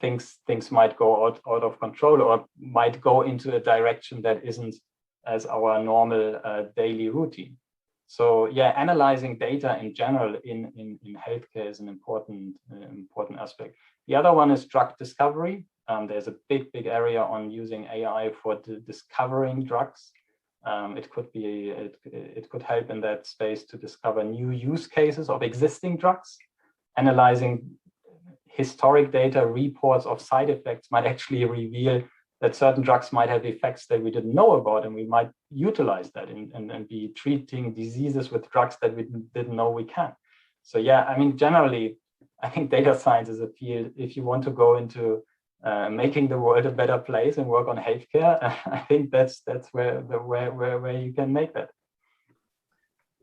Speaker 3: things might go out of control or might go into a direction that isn't as our normal daily routine. So yeah, analyzing data in general in healthcare is an important aspect. The other one is drug discovery. There's a big area on using AI for discovering drugs. It could help in that space to discover new use cases of existing drugs. Analyzing historic data reports of side effects might actually reveal that certain drugs might have effects that we didn't know about, and we might utilize that and be treating diseases with drugs that we didn't know we can. So yeah, I mean, generally, I think data science is a field, if you want to go into making the world a better place and work on healthcare, I think that's where you can make that.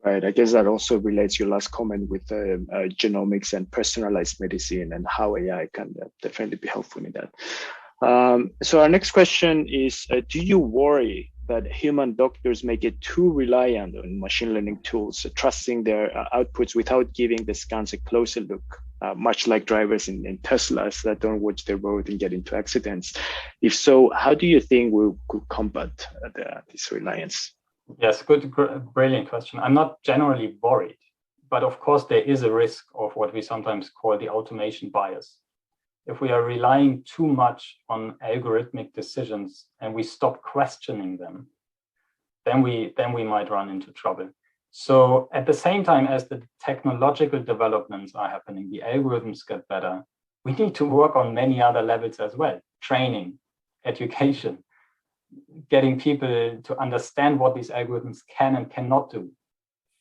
Speaker 2: Right. I guess that also relates your last comment with genomics and personalized medicine and how AI can definitely be helpful in that. So our next question is, do you worry that human doctors may get too reliant on machine learning tools, trusting their outputs without giving the scans a closer look, much like drivers in Teslas that don't watch their road and get into accidents? If so, how do you think we could combat this reliance?
Speaker 3: Yes, brilliant question. I'm not generally worried, but of course there is a risk of what we sometimes call the automation bias. If we are relying too much on algorithmic decisions and we stop questioning them, then we might run into trouble. So at the same time as the technological developments are happening, the algorithms get better, we need to work on many other levels as well. Training, education, getting people to understand what these algorithms can and cannot do.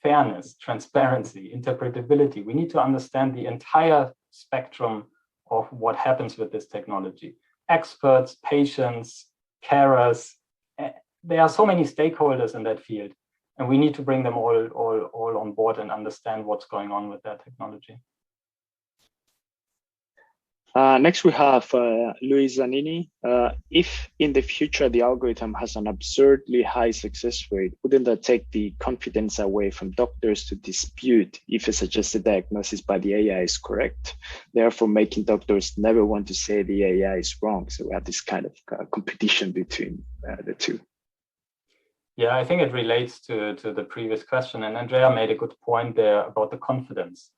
Speaker 3: Fairness, transparency, interpretability. We need to understand the entire spectrum of what happens with this technology. Experts, patients, carers, there are so many stakeholders in that field, and we need to bring them all on board and understand what's going on with that technology.
Speaker 2: Next, we have Luis Zanini. If in the future the algorithm has an absurdly high success rate, wouldn't that take the confidence away from doctors to dispute if a suggested diagnosis by the AI is correct, therefore making doctors never want to say the AI is wrong? So we have this kind of competition between the two.
Speaker 3: Yeah, I think it relates to the previous question, and Andrea made a good point there about the confidence.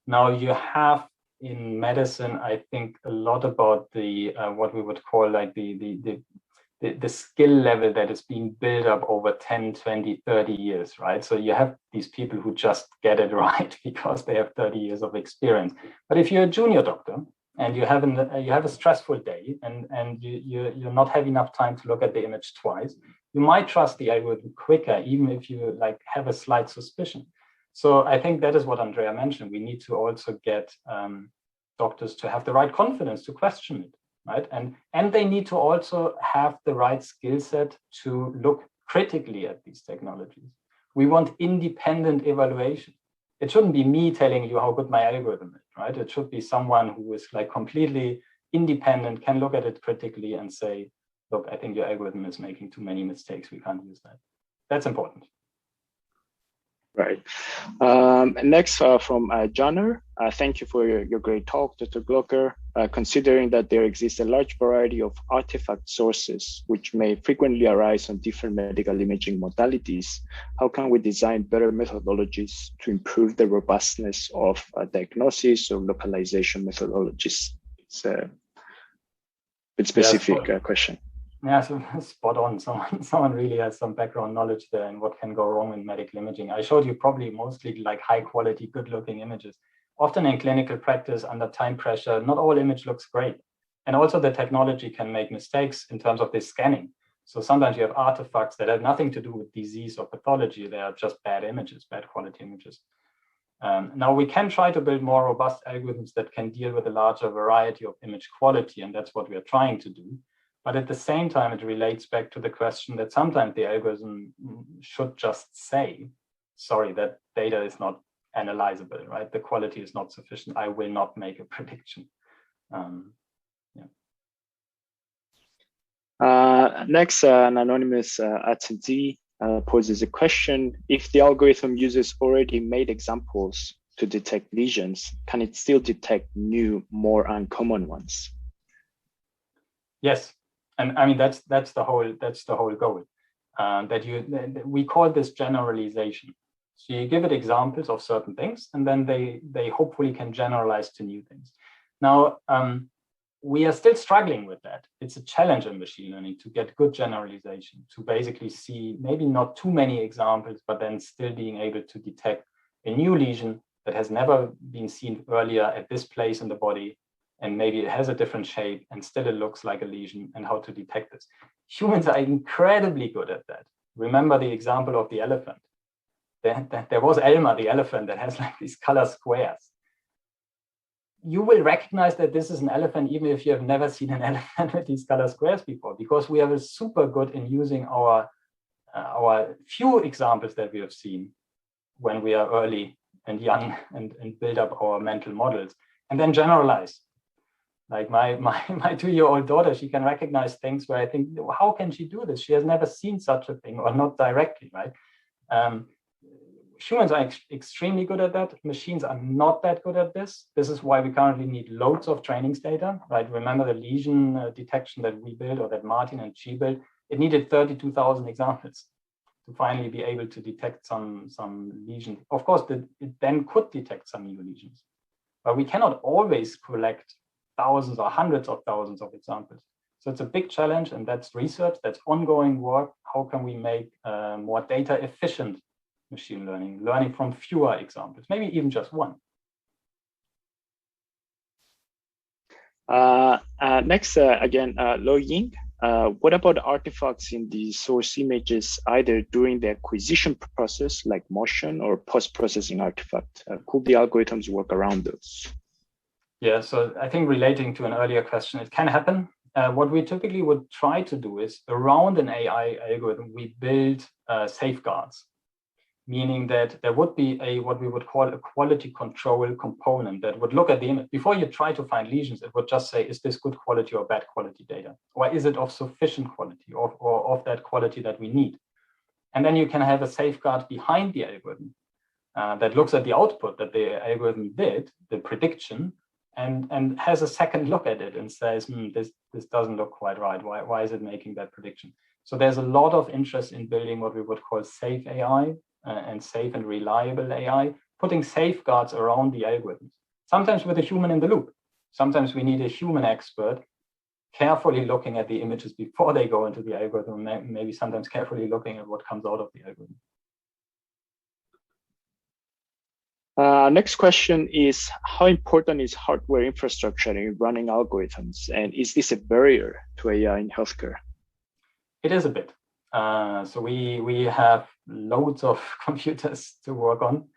Speaker 3: Now you have in medicine, I think a lot about the what we would call like the skill level that is being built up over 10, 20, 30 years, right? So you have these people who just get it right because they have 30 years of experience. But if you're a junior doctor and you have a stressful day and you're not have enough time to look at the image twice, you might trust the algorithm quicker, even if you like have a slight suspicion. So I think that is what Andrea mentioned. We need to also get doctors to have the right confidence to question it, right? And they need to also have the right skill set to look critically at these technologies. We want independent evaluation. It shouldn't be me telling you how good my algorithm is, right? It should be someone who is like completely independent, can look at it critically and say, look, I think your algorithm is making too many mistakes. We can't use that. That's important.
Speaker 2: Right. Next from Johnner. Thank you for your great talk, Dr. Glocker. Considering that there exists a large variety of artifact sources, which may frequently arise on different medical imaging modalities, how can we design better methodologies to improve the robustness of diagnosis or localization methodologies? It's a bit specific question.
Speaker 3: Yeah, so spot on. Someone really has some background knowledge there and what can go wrong in medical imaging. I showed you probably mostly like high quality, good looking images. Often in clinical practice under time pressure, not all image looks great. And also the technology can make mistakes in terms of the scanning. So sometimes you have artifacts that have nothing to do with disease or pathology. They are just bad images, bad quality images. Now we can try to build more robust algorithms that can deal with a larger variety of image quality. And that's what we are trying to do. But at the same time, it relates back to the question that sometimes the algorithm should just say, sorry, that data is not analyzable, right? The quality is not sufficient. I will not make a prediction.
Speaker 2: Next, an anonymous attendee. poses a question: if the algorithm uses already made examples to detect lesions, can it still detect new, more uncommon ones?
Speaker 3: Yes, and I mean that's the whole goal. We call this generalization. So you give it examples of certain things, and then they hopefully can generalize to new things. Now, we are still struggling with that. It's a challenge in machine learning to get good generalization, to basically see maybe not too many examples, but then still being able to detect a new lesion that has never been seen earlier at this place in the body, and maybe it has a different shape and still it looks like a lesion, and how to detect this. Humans are incredibly good at that. Remember the example of the elephant. There was Elmer, the elephant, that has like these color squares. You will recognize that this is an elephant even if you have never seen an elephant with these color squares before, because we are super good in using our few examples that we have seen when we are early and young and build up our mental models and then generalize. Like my 2-year-old daughter, she can recognize things where I think, how can she do this? She has never seen such a thing, or not directly, right? Humans are extremely good at that. Machines are not that good at this. This is why we currently need loads of trainings data, right? Remember the lesion detection that we built, or that Martin and Chi built? It needed 32,000 examples to finally be able to detect some lesions. Of course, it then could detect some new lesions, but we cannot always collect thousands or hundreds of thousands of examples. So it's a big challenge, and that's research, that's ongoing work. How can we make more data efficient machine learning from fewer examples, maybe even just one?
Speaker 2: Next, again, Lo Ying, what about artifacts in the source images, either during the acquisition process, like motion, or post-processing artifact? Could the algorithms work around those? Yeah,
Speaker 3: so I think relating to an earlier question, it can happen. What we typically would try to do is, around an AI algorithm, we build safeguards, meaning that there would be what we would call a quality control component that would look at the image. Before you try to find lesions, it would just say, is this good quality or bad quality data? Or is it of sufficient quality, or of that quality that we need? And then you can have a safeguard behind the algorithm that looks at the output that the algorithm did, the prediction, and has a second look at it and says, this doesn't look quite right. Why is it making that prediction? So there's a lot of interest in building what we would call safe AI, and safe and reliable AI, putting safeguards around the algorithms, sometimes with a human in the loop. Sometimes we need a human expert carefully looking at the images before they go into the algorithm, maybe sometimes carefully looking at what comes out of the algorithm.
Speaker 2: Next question is, how important is hardware infrastructure in running algorithms? And is this a barrier to AI in healthcare? It is a bit. So we have loads of computers to work on.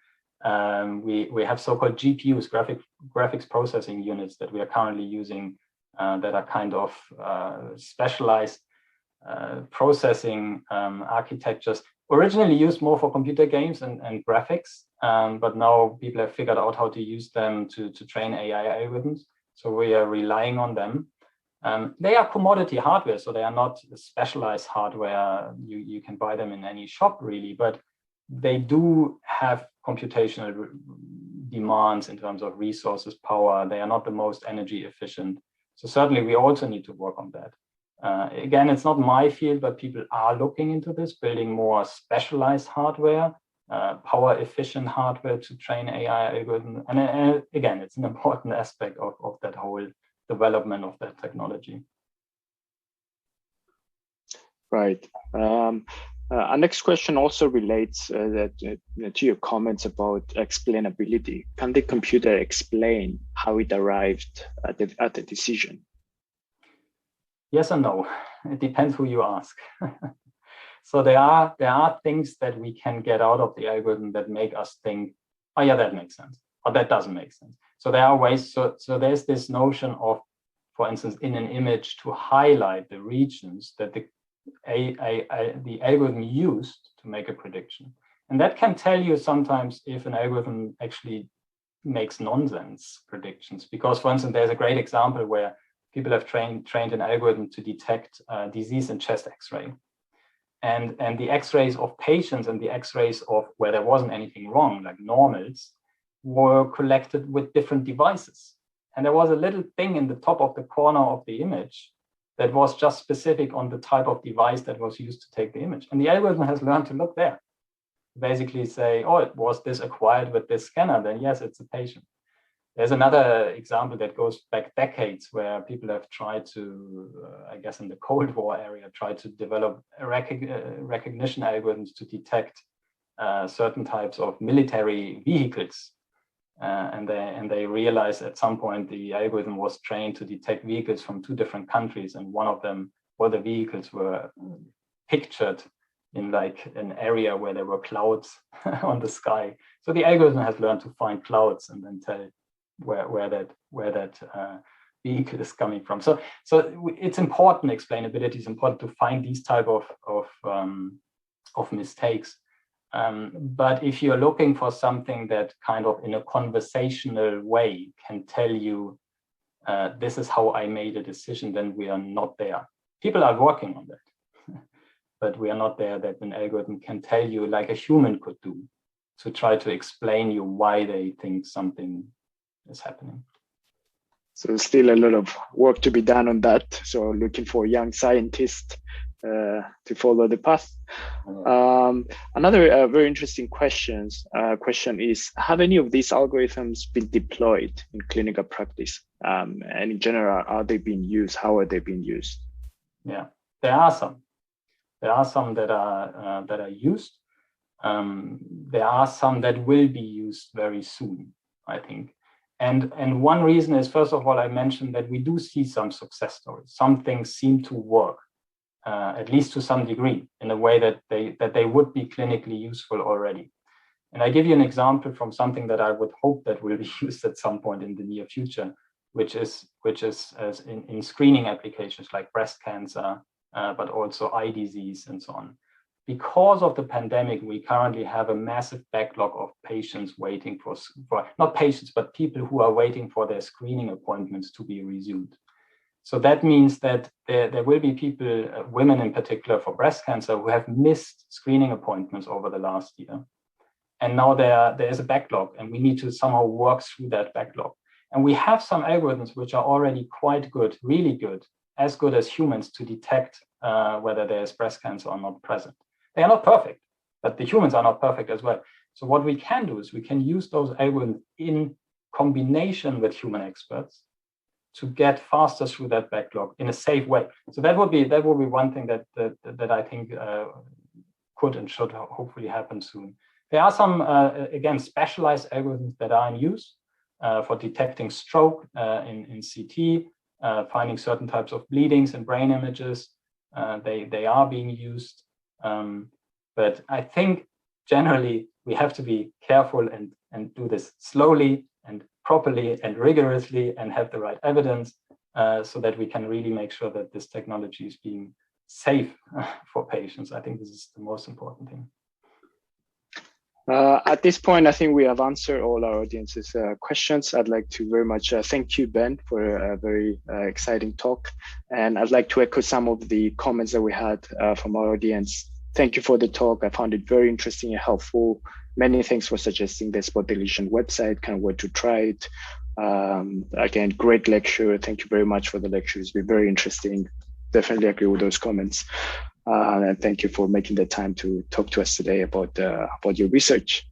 Speaker 2: We have so-called GPUs, graphics processing units, that we are currently using that are kind of specialized processing architectures, originally used more for computer games and graphics, but now people have figured out how to use them to train AI algorithms. So we are relying on them. They are commodity hardware, so they are not specialized hardware. You can buy them in any shop, really, but they do have computational demands in terms of resources, power. They are not the most energy efficient. So certainly we also need to work on that. Again, it's not my field, but people are looking into this, building more specialized hardware, power efficient hardware to train AI algorithms. And again, it's an important aspect of that whole development of that technology. Right. Our next question also relates to your comments about explainability. Can the computer explain how it arrived at the decision? Yes and no. It depends who you ask. So there are things that we can get out of the algorithm that make us think, oh yeah, that makes sense, or that doesn't make sense. So there are ways. So there's this notion of, for instance, in an image, to highlight the regions that the algorithm used to make a prediction. And that can tell you sometimes if an algorithm actually makes nonsense predictions. Because, for instance, there's a great example where people have trained an algorithm to detect disease in chest X-ray.
Speaker 3: and the X-rays of patients and the X-rays of where there wasn't anything wrong, like normals, were collected with different devices. And there was a little thing in the top of the corner of the image that was just specific on the type of device that was used to take the image. And the algorithm has learned to look there. Basically say, oh, was this acquired with this scanner? Then yes, it's a patient. There's another example that goes back decades where people have tried to, I guess in the Cold War area, tried to develop recognition algorithms to detect certain types of military vehicles. And they realized at some point the algorithm was trained to detect vehicles from 2 different countries, and one of them, where the vehicles were pictured in like an area where there were clouds on the sky. So the algorithm has learned to find clouds and then tell where that vehicle is coming from. So it's important. Explainability is important to find these type of mistakes. But if you're looking for something that kind of in a conversational way can tell you, this is how I made a decision, then we are not there. People are working on that, but we are not there that an algorithm can tell you like a human could do to try to explain you why they think something is happening.
Speaker 2: So still a lot of work to be done on that. So looking for young scientists to follow the path. Another very interesting question is, have any of these algorithms been deployed in clinical practice? And in general, are they being used? How are they being used?
Speaker 3: Yeah, there are some. There are some that are used. There are some that will be used very soon, I think. And one reason is, first of all, I mentioned that we do see some success stories. Some things seem to work, at least to some degree, in a way that they would be clinically useful already. And I give you an example from something that I would hope that will be used at some point in the near future, which is as in screening applications like breast cancer, but also eye disease and so on. Because of the pandemic, we currently have a massive backlog of patients waiting for not patients, but people who are waiting for their screening appointments to be resumed. So that means that there will be people, women in particular for breast cancer, who have missed screening appointments over the last year. And now there is a backlog, and we need to somehow work through that backlog. And we have some algorithms which are already quite good, really good, as good as humans to detect whether there is breast cancer or not present. They are not perfect, but the humans are not perfect as well. So what we can do is we can use those algorithms in combination with human experts to get faster through that backlog in a safe way. So that would be one thing that I think could and should hopefully happen soon. There are some again specialized algorithms that are in use for detecting stroke in CT, finding certain types of bleedings in brain images. They are being used. But I think generally we have to be careful and do this slowly and properly and rigorously and have the right evidence so that we can really make sure that this technology is being safe for patients. I think this is the most important thing.
Speaker 2: At this point, I think we have answered all our audience's questions. I'd like to very much thank you, Ben, for a very exciting talk. And I'd like to echo some of the comments that we had from our audience. Thank you for the talk. I found it very interesting and helpful. Many thanks for suggesting the Spot the Lesion website, kind of where to try it. Again, great lecture. Thank you very much for the lecture. It's been very interesting. Definitely agree with those comments. And thank you for making the time to talk to us today about your research.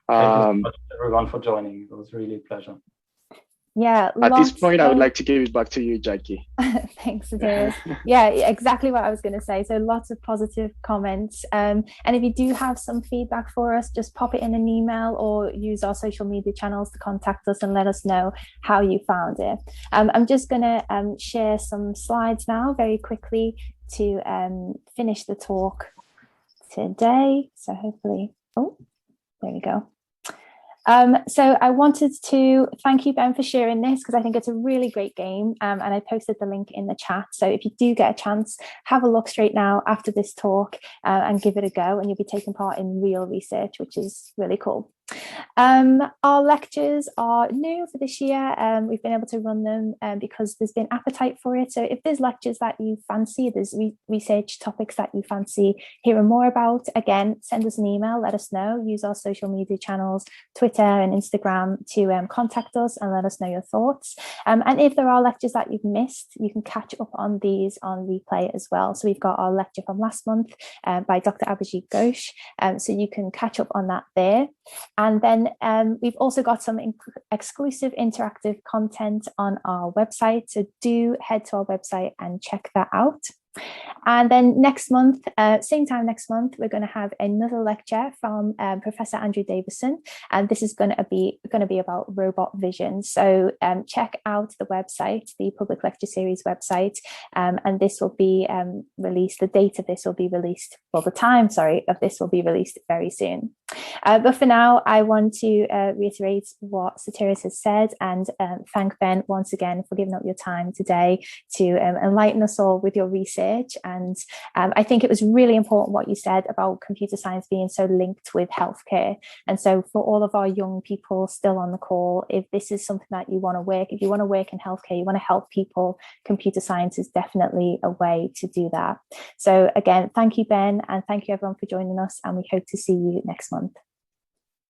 Speaker 3: Thank you so much, everyone, for joining. It was really a pleasure.
Speaker 1: Yeah.
Speaker 2: At this point, I would like to give it back to you, Jackie.
Speaker 1: Thanks, Adil. Yeah, exactly what I was going to say. So lots of positive comments. And if you do have some feedback for us, just pop it in an email or use our social media channels to contact us and let us know how you found it. I'm just going to share some slides now very quickly to finish the talk today. So hopefully, oh, there we go. So I wanted to thank you, Ben, for sharing this because I think it's a really great game and I posted the link in the chat. So if you do get a chance, have a look straight now after this talk and give it a go and you'll be taking part in real research, which is really cool. Our lectures are new for this year. We've been able to run them because there's been appetite for it. So if there's lectures that you fancy, there's research topics that you fancy hearing more about, again, send us an email, let us know, use our social media channels, Twitter and Instagram to contact us and let us know your thoughts. And if there are lectures that you've missed, you can catch up on these on replay as well. So we've got our lecture from last month by Dr. Abhijit Ghosh. So you can catch up on that there. And then we've also got some exclusive interactive content on our website. So do head to our website and check that out. And then next month, same time next month, we're going to have another lecture from Professor Andrew Davison, and this is going to be about robot vision. So check out the website, the Public Lecture Series website, and this will be released. The date of this will be released. Well, the time, sorry, of this will be released very soon. But for now, I want to reiterate what Satiris has said and thank Ben once again for giving up your time today to enlighten us all with your research. And I think it was really important what you said about computer science being so linked with healthcare. And so for all of our young people still on the call, if this is something that you want to work, if you want to work in healthcare, you want to help people, computer science is definitely a way to do that. So again, thank you, Ben, and thank you everyone for joining us, and we hope to see you next month.